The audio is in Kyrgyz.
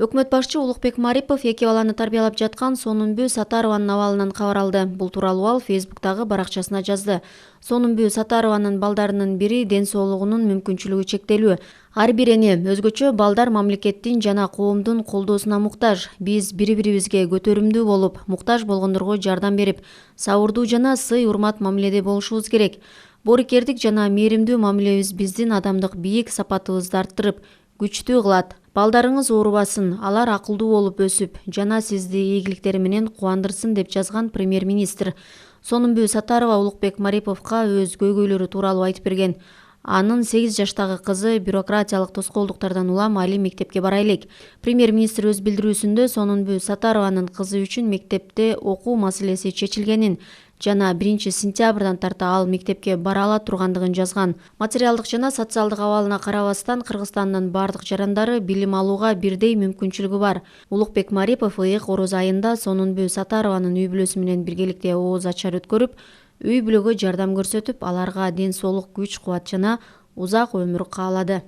Өкмөт башчы Улукбек Марипов эки баланы тарбиялап жаткан Сонунбү Сатарованын абалынан кабар алды. Бул тууралуу ал Фейсбуктагы баракчасына жазды. Сонунбү Сатарованын балдарынын бири ден соолугунун мүмкүнчүлүгү чектелүү. Ар бир эне өзгөчө балдар мамлекеттин жана коомдун колдоосуна муктаж. Биз бири-бирибизге көтөрүмдүү болуп, муктаж болгондорго жардам берип, сабырдуу жана сый урмат мамиледе болушубуз керек. Боорукердик жана мээримдүү мамилебиз биздин адамдык бийик сапатыбызды арттырып, күчтүү кылат. Балдарыңыз оорубасын, алар акылдуу болуп өсүп, жана сизди ийгиликтери менен кубандырсын деп жазган премьер-министр. Сонунбү Сатарова Улукбек Мариповго өз көйгөйлөрү тууралуу айтып берген. Анын 8 жаштагы кызы бюрократиялык тоскоолдуктардан улам али мектепке бара элек. Премьер-министр өз билдирүүсүндө Сонунбү Сатарованын кызы үчүн мектепте окуу маселеси чечилгенин жана 1-сентябрдан тарта ал мектепке бара ала тургандыгын жазган. Материалдык жана социалдык абалына карабастан Кыргызстандын бардык жарандары билим алууга бирдей мүмкүнчүлүгү бар. Улукбек Марипов ыйык ороз айында Сонунбү Сатарованын үй бүлөсү менен биргеликте ооз ачар өткөрүп, үй бүлөгө жардам көрсөтүп, аларга ден соолук, күч кубат жана узак өмүр каалады.